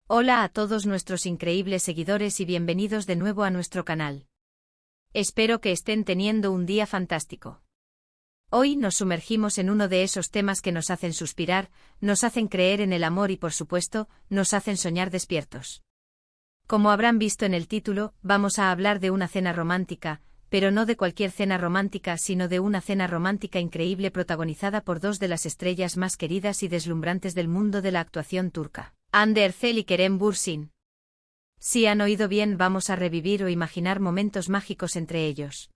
Hola a todos nuestros increíbles seguidores y bienvenidos de nuevo a nuestro canal. Espero que estén teniendo un día fantástico. Hoy nos sumergimos en uno de esos temas que nos hacen suspirar, nos hacen creer en el amor y por supuesto, nos hacen soñar despiertos. Como habrán visto en el título, vamos a hablar de una cena romántica, pero no de cualquier cena romántica sino de una cena romántica increíble protagonizada por dos de las estrellas más queridas y deslumbrantes del mundo de la actuación turca. Hande Erçel y Kerem Bürsin. Si han oído bien, vamos a revivir o imaginar momentos mágicos entre ellos.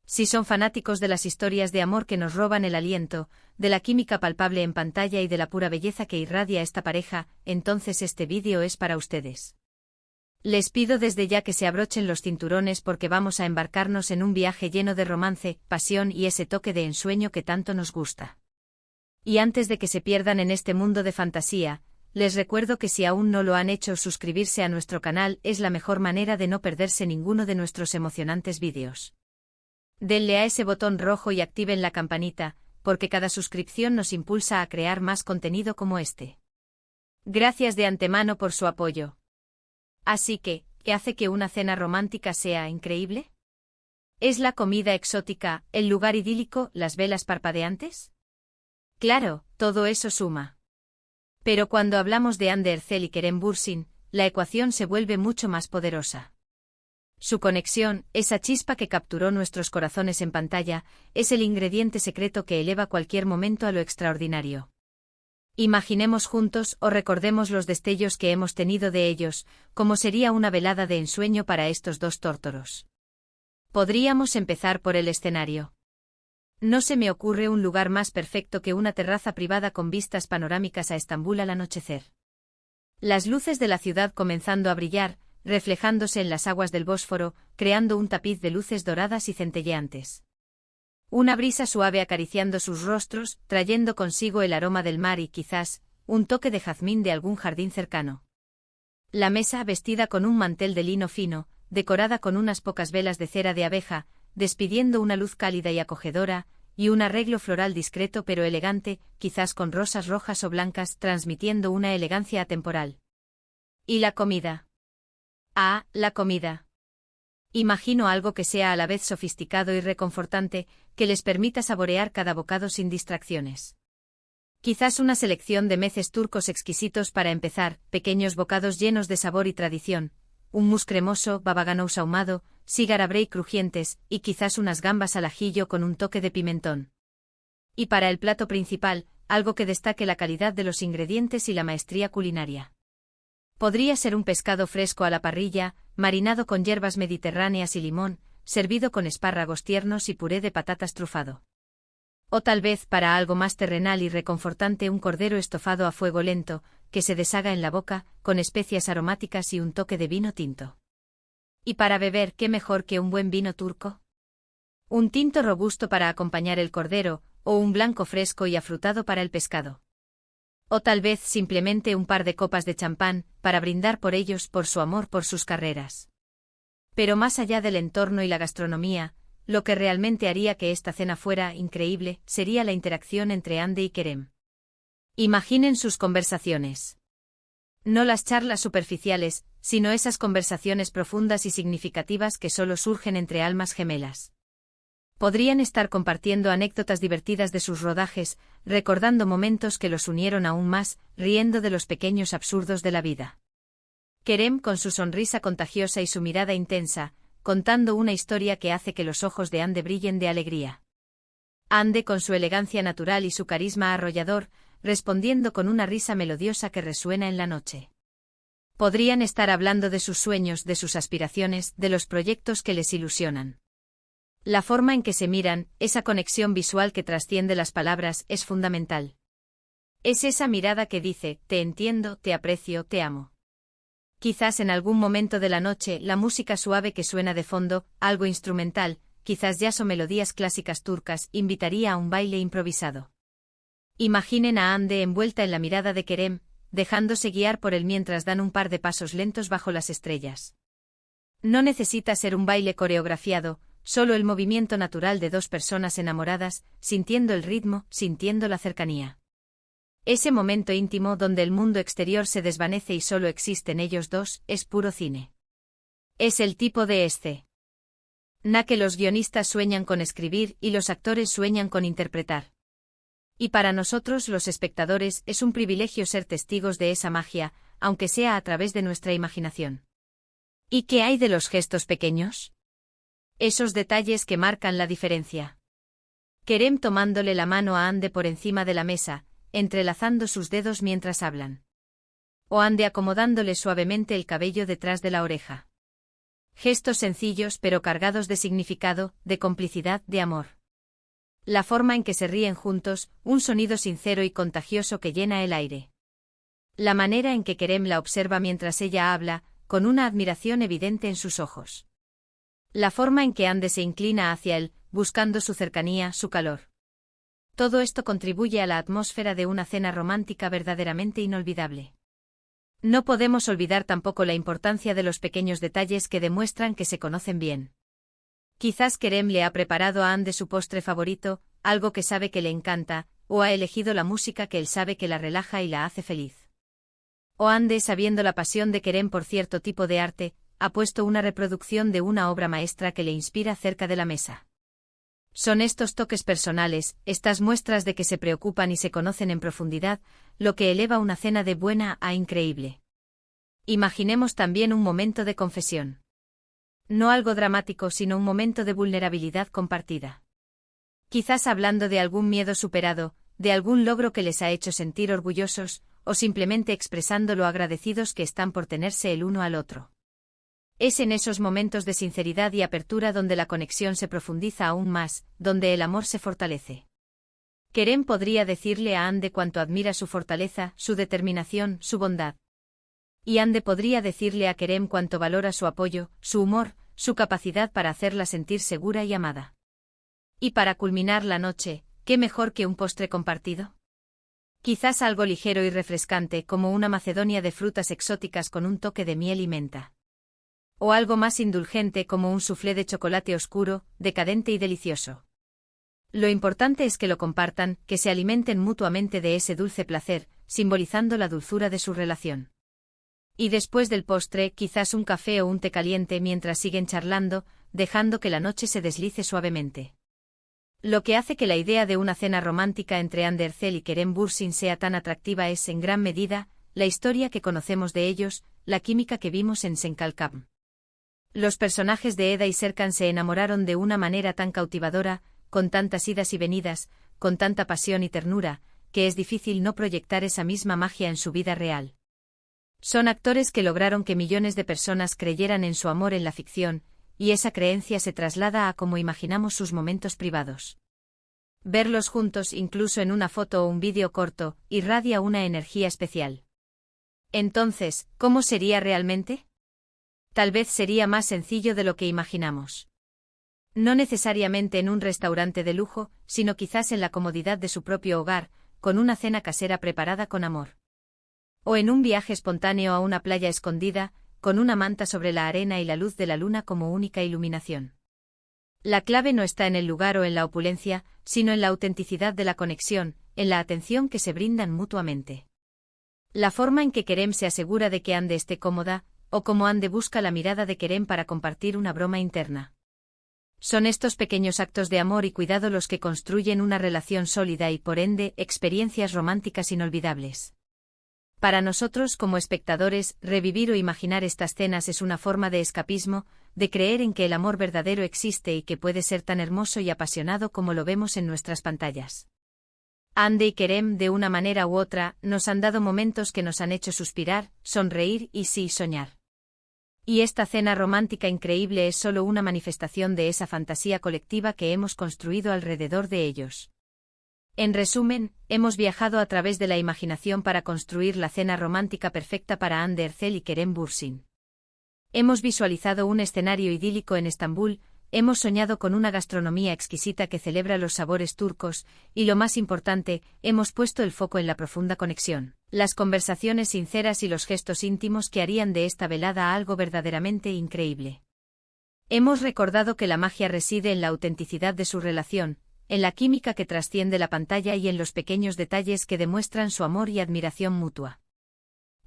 Si son fanáticos de las historias de amor que nos roban el aliento, de la química palpable en pantalla y de la pura belleza que irradia esta pareja, entonces este vídeo es para ustedes. Les pido desde ya que se abrochen los cinturones porque vamos a embarcarnos en un viaje lleno de romance, pasión y ese toque de ensueño que tanto nos gusta. Y antes de que se pierdan en este mundo de fantasía, les recuerdo que si aún no lo han hecho, suscribirse a nuestro canal es la mejor manera de no perderse ninguno de nuestros emocionantes vídeos. Denle a ese botón rojo y activen la campanita, porque cada suscripción nos impulsa a crear más contenido como este. Gracias de antemano por su apoyo. Así que, ¿qué hace que una cena romántica sea increíble? ¿Es la comida exótica, el lugar idílico, las velas parpadeantes? Claro, todo eso suma. Pero cuando hablamos de Hande Erçel y Kerem Bürsin, la ecuación se vuelve mucho más poderosa. Su conexión, esa chispa que capturó nuestros corazones en pantalla, es el ingrediente secreto que eleva cualquier momento a lo extraordinario. Imaginemos juntos o recordemos los destellos que hemos tenido de ellos, como sería una velada de ensueño para estos dos tórtolos. Podríamos empezar por el escenario. No se me ocurre un lugar más perfecto que una terraza privada con vistas panorámicas a Estambul al anochecer. Las luces de la ciudad comenzando a brillar, reflejándose en las aguas del Bósforo, creando un tapiz de luces doradas y centelleantes. Una brisa suave acariciando sus rostros, trayendo consigo el aroma del mar y quizás, un toque de jazmín de algún jardín cercano. La mesa vestida con un mantel de lino fino, decorada con unas pocas velas de cera de abeja, despidiendo una luz cálida y acogedora, y un arreglo floral discreto pero elegante, quizás con rosas rojas o blancas, transmitiendo una elegancia atemporal. ¿Y la comida? Ah, la comida. Imagino algo que sea a la vez sofisticado y reconfortante, que les permita saborear cada bocado sin distracciones. Quizás una selección de meces turcos exquisitos para empezar, pequeños bocados llenos de sabor y tradición, un mousse cremoso, baba ganoush ahumado, sigara break crujientes, y quizás unas gambas al ajillo con un toque de pimentón. Y para el plato principal, algo que destaque la calidad de los ingredientes y la maestría culinaria. Podría ser un pescado fresco a la parrilla, marinado con hierbas mediterráneas y limón, servido con espárragos tiernos y puré de patatas trufado. O tal vez, para algo más terrenal y reconfortante, un cordero estofado a fuego lento, que se deshaga en la boca, con especias aromáticas y un toque de vino tinto. Y para beber, ¿qué mejor que un buen vino turco? Un tinto robusto para acompañar el cordero, o un blanco fresco y afrutado para el pescado. O tal vez simplemente un par de copas de champán, para brindar por ellos, por su amor, por sus carreras. Pero más allá del entorno y la gastronomía, lo que realmente haría que esta cena fuera increíble, sería la interacción entre Hande y Kerem. Imaginen sus conversaciones. No las charlas superficiales, sino esas conversaciones profundas y significativas que solo surgen entre almas gemelas. Podrían estar compartiendo anécdotas divertidas de sus rodajes, recordando momentos que los unieron aún más, riendo de los pequeños absurdos de la vida. Kerem con su sonrisa contagiosa y su mirada intensa, contando una historia que hace que los ojos de Hande brillen de alegría. Hande con su elegancia natural y su carisma arrollador, respondiendo con una risa melodiosa que resuena en la noche. Podrían estar hablando de sus sueños, de sus aspiraciones, de los proyectos que les ilusionan. La forma en que se miran, esa conexión visual que trasciende las palabras, es fundamental. Es esa mirada que dice, te entiendo, te aprecio, te amo. Quizás en algún momento de la noche, la música suave que suena de fondo, algo instrumental, quizás jazz o melodías clásicas turcas, invitaría a un baile improvisado. Imaginen a Hande envuelta en la mirada de Kerem, dejándose guiar por él mientras dan un par de pasos lentos bajo las estrellas. No necesita ser un baile coreografiado, solo el movimiento natural de dos personas enamoradas, sintiendo el ritmo, sintiendo la cercanía. Ese momento íntimo donde el mundo exterior se desvanece y solo existen ellos dos, es puro cine. Es el tipo de escena que los guionistas sueñan con escribir y los actores sueñan con interpretar. Y para nosotros los espectadores es un privilegio ser testigos de esa magia, aunque sea a través de nuestra imaginación. ¿Y qué hay de los gestos pequeños? Esos detalles que marcan la diferencia. Kerem tomándole la mano a Ande por encima de la mesa, entrelazando sus dedos mientras hablan. O Ande acomodándole suavemente el cabello detrás de la oreja. Gestos sencillos pero cargados de significado, de complicidad, de amor. La forma en que se ríen juntos, un sonido sincero y contagioso que llena el aire. La manera en que Kerem la observa mientras ella habla, con una admiración evidente en sus ojos. La forma en que Ande se inclina hacia él, buscando su cercanía, su calor. Todo esto contribuye a la atmósfera de una cena romántica verdaderamente inolvidable. No podemos olvidar tampoco la importancia de los pequeños detalles que demuestran que se conocen bien. Quizás Kerem le ha preparado a Ande su postre favorito, algo que sabe que le encanta, o ha elegido la música que él sabe que la relaja y la hace feliz. O Ande, sabiendo la pasión de Kerem por cierto tipo de arte, ha puesto una reproducción de una obra maestra que le inspira cerca de la mesa. Son estos toques personales, estas muestras de que se preocupan y se conocen en profundidad, lo que eleva una cena de buena a increíble. Imaginemos también un momento de confesión. No algo dramático, sino un momento de vulnerabilidad compartida. Quizás hablando de algún miedo superado, de algún logro que les ha hecho sentir orgullosos, o simplemente expresando lo agradecidos que están por tenerse el uno al otro. Es en esos momentos de sinceridad y apertura donde la conexión se profundiza aún más, donde el amor se fortalece. Kerem podría decirle a Ande cuánto admira su fortaleza, su determinación, su bondad. Y Ande podría decirle a Kerem cuánto valora su apoyo, su humor, su capacidad para hacerla sentir segura y amada. Y para culminar la noche, ¿qué mejor que un postre compartido? Quizás algo ligero y refrescante como una macedonia de frutas exóticas con un toque de miel y menta. O algo más indulgente como un soufflé de chocolate oscuro, decadente y delicioso. Lo importante es que lo compartan, que se alimenten mutuamente de ese dulce placer, simbolizando la dulzura de su relación. Y después del postre, quizás un café o un té caliente mientras siguen charlando, dejando que la noche se deslice suavemente. Lo que hace que la idea de una cena romántica entre Ande Erçel y Kerem Bürsin sea tan atractiva es, en gran medida, la historia que conocemos de ellos, la química que vimos en Senkalkam. Los personajes de Eda y Serkan se enamoraron de una manera tan cautivadora, con tantas idas y venidas, con tanta pasión y ternura, que es difícil no proyectar esa misma magia en su vida real. Son actores que lograron que millones de personas creyeran en su amor en la ficción, y esa creencia se traslada a cómo imaginamos sus momentos privados. Verlos juntos, incluso en una foto o un vídeo corto, irradia una energía especial. Entonces, ¿cómo sería realmente? Tal vez sería más sencillo de lo que imaginamos. No necesariamente en un restaurante de lujo, sino quizás en la comodidad de su propio hogar, con una cena casera preparada con amor. O en un viaje espontáneo a una playa escondida, con una manta sobre la arena y la luz de la luna como única iluminación. La clave no está en el lugar o en la opulencia, sino en la autenticidad de la conexión, en la atención que se brindan mutuamente. La forma en que Kerem se asegura de que Ande esté cómoda, o cómo Ande busca la mirada de Kerem para compartir una broma interna. Son estos pequeños actos de amor y cuidado los que construyen una relación sólida y, por ende, experiencias románticas inolvidables. Para nosotros como espectadores, revivir o imaginar estas cenas es una forma de escapismo, de creer en que el amor verdadero existe y que puede ser tan hermoso y apasionado como lo vemos en nuestras pantallas. Ande y Kerem, de una manera u otra, nos han dado momentos que nos han hecho suspirar, sonreír y sí soñar. Y esta cena romántica increíble es solo una manifestación de esa fantasía colectiva que hemos construido alrededor de ellos. En resumen, hemos viajado a través de la imaginación para construir la cena romántica perfecta para Ande Erçel y Kerem Bürsin. Hemos visualizado un escenario idílico en Estambul, hemos soñado con una gastronomía exquisita que celebra los sabores turcos, y lo más importante, hemos puesto el foco en la profunda conexión, las conversaciones sinceras y los gestos íntimos que harían de esta velada algo verdaderamente increíble. Hemos recordado que la magia reside en la autenticidad de su relación, en la química que trasciende la pantalla y en los pequeños detalles que demuestran su amor y admiración mutua.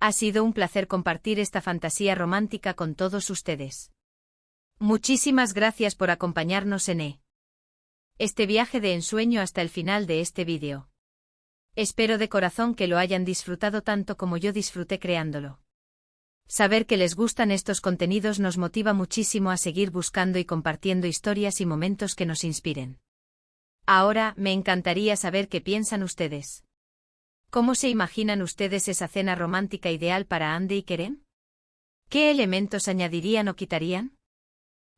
Ha sido un placer compartir esta fantasía romántica con todos ustedes. Muchísimas gracias por acompañarnos en este viaje de ensueño hasta el final de este vídeo. Espero de corazón que lo hayan disfrutado tanto como yo disfruté creándolo. Saber que les gustan estos contenidos nos motiva muchísimo a seguir buscando y compartiendo historias y momentos que nos inspiren. Ahora, me encantaría saber qué piensan ustedes. ¿Cómo se imaginan ustedes esa cena romántica ideal para Andy y Kerem? ¿Qué elementos añadirían o quitarían?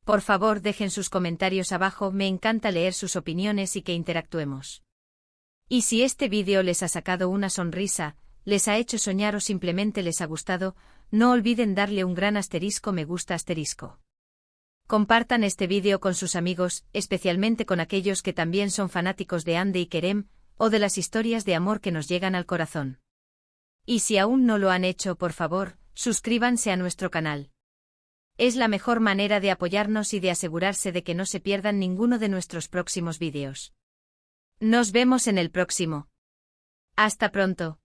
Por favor, dejen sus comentarios abajo, me encanta leer sus opiniones y que interactuemos. Y si este vídeo les ha sacado una sonrisa, les ha hecho soñar o simplemente les ha gustado, no olviden darle un gran asterisco me gusta asterisco. Compartan este vídeo con sus amigos, especialmente con aquellos que también son fanáticos de Andy y Kerem, o de las historias de amor que nos llegan al corazón. Y si aún no lo han hecho, por favor, suscríbanse a nuestro canal. Es la mejor manera de apoyarnos y de asegurarse de que no se pierdan ninguno de nuestros próximos vídeos. Nos vemos en el próximo. Hasta pronto.